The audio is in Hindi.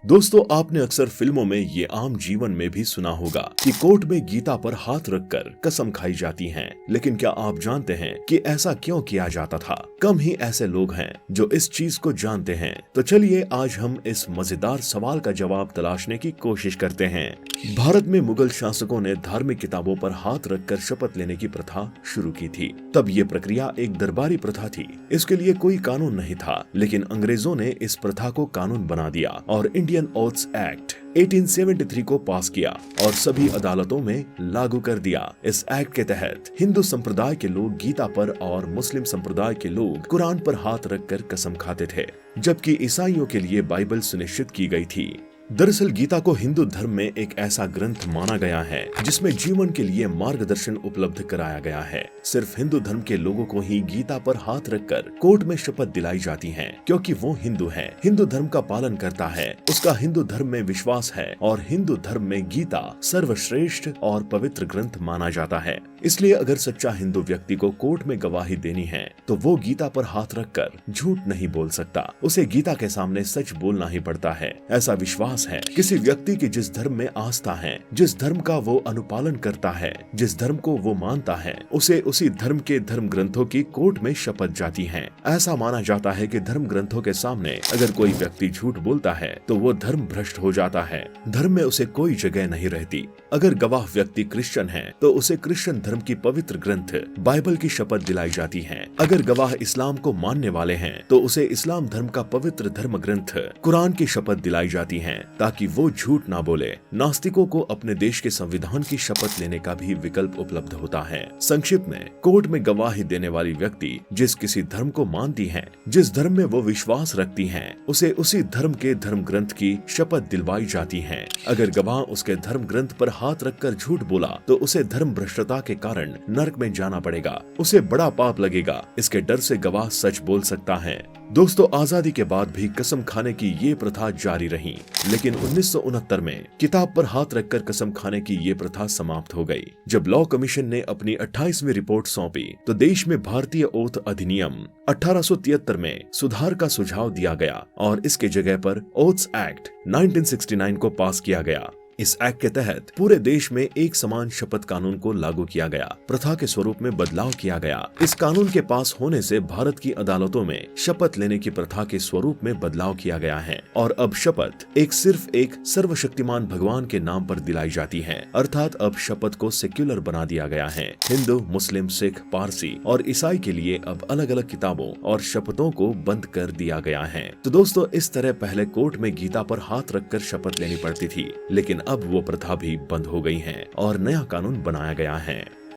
दोस्तों, आपने अक्सर फिल्मों में ये आम जीवन में भी सुना होगा कि कोर्ट में गीता पर हाथ रखकर कसम खाई जाती हैं। लेकिन क्या आप जानते हैं कि ऐसा क्यों किया जाता था? कम ही ऐसे लोग हैं जो इस चीज को जानते हैं। तो चलिए आज हम इस मजेदार सवाल का जवाब तलाशने की कोशिश करते हैं। भारत में मुगल शासकों ने धार्मिक किताबों पर हाथ रखकर शपथ लेने की प्रथा शुरू की थी। तब ये प्रक्रिया एक दरबारी प्रथा थी। इसके लिए कोई कानून नहीं था, लेकिन अंग्रेजों ने इस प्रथा को कानून बना दिया और इंडियन ओथ्स एक्ट 1873 को पास किया और सभी अदालतों में लागू कर दिया। इस एक्ट के तहत हिंदू संप्रदाय के लोग गीता पर और मुस्लिम संप्रदाय के लोग कुरान पर हाथ रखकर कसम खाते थे, जबकि ईसाइयों के लिए बाइबल सुनिश्चित की गई थी। दरअसल गीता को हिंदू धर्म में एक ऐसा ग्रंथ माना गया है जिसमें जीवन के लिए मार्गदर्शन उपलब्ध कराया गया है। सिर्फ हिंदू धर्म के लोगों को ही गीता पर हाथ रखकर कोर्ट में शपथ दिलाई जाती है, क्योंकि वो हिंदू है, हिंदू धर्म का पालन करता है, उसका हिंदू धर्म में विश्वास है और हिंदू धर्म में गीता सर्वश्रेष्ठ और पवित्र ग्रंथ माना जाता है। इसलिए अगर सच्चा हिंदू व्यक्ति को कोर्ट में गवाही देनी है तो वो गीता पर हाथ रखकर झूठ नहीं बोल सकता। उसे गीता के सामने सच बोलना ही पड़ता है। ऐसा विश्वास है किसी व्यक्ति की जिस धर्म में आस्था है, जिस धर्म का वो अनुपालन करता है, जिस धर्म को वो मानता है, उसे उसी धर्म के धर्म ग्रंथों की कोर्ट में शपथ जाती है। ऐसा माना जाता है कि धर्म ग्रंथों के सामने अगर कोई व्यक्ति झूठ बोलता है तो वो धर्म भ्रष्ट हो जाता है, धर्म में उसे कोई जगह नहीं रहती। अगर गवाह व्यक्ति क्रिश्चियन है तो उसे क्रिश्चियन धर्म की पवित्र ग्रंथ बाइबल की शपथ दिलाई जाती है। अगर गवाह इस्लाम को मानने वाले हैं तो उसे इस्लाम धर्म का पवित्र धर्म ग्रंथ कुरान की शपथ दिलाई जाती है, ताकि वो झूठ ना बोले। नास्तिकों को अपने देश के संविधान की शपथ लेने का भी विकल्प उपलब्ध होता है। संक्षिप्त में, कोर्ट में गवाही देने वाली व्यक्ति जिस किसी धर्म को मानती है, जिस धर्म में वो विश्वास रखती है, उसे उसी धर्म के धर्म ग्रंथ की शपथ दिलवाई जाती है। अगर गवाह उसके धर्म ग्रंथ पर हाथ रखकर झूठ बोला तो उसे धर्म भ्रष्टता के कारण नरक में जाना पड़ेगा, उसे बड़ा पाप लगेगा। इसके डर से गवाह सच बोल सकता है। दोस्तों, आजादी के बाद भी कसम खाने की ये प्रथा जारी रही, लेकिन 1969 में किताब पर हाथ रखकर कसम खाने की ये प्रथा समाप्त हो गई। जब लॉ कमीशन ने अपनी 28वीं रिपोर्ट सौंपी तो देश में भारतीय ओथ अधिनियम 1873 में सुधार का सुझाव दिया गया और इसके जगह पर ओथ्स एक्ट 1969 को पास किया गया। इस एक्ट के तहत पूरे देश में एक समान शपथ कानून को लागू किया गया। प्रथा के स्वरूप में बदलाव किया गया। इस कानून के पास होने से भारत की अदालतों में शपथ लेने की प्रथा के स्वरूप में बदलाव किया गया है और अब शपथ सिर्फ एक सर्वशक्तिमान भगवान के नाम पर दिलाई जाती है। अर्थात अब शपथ को सेक्युलर बना दिया गया है। हिंदू, मुस्लिम, सिख, पारसी और ईसाई के लिए अब अलग अलग किताबों और शपथों को बंद कर दिया गया है। तो दोस्तों, इस तरह पहले कोर्ट में गीता पर हाथ रखकर शपथ लेनी पड़ती थी, लेकिन अब वो प्रथा भी बंद हो गई है और नया कानून बनाया गया है।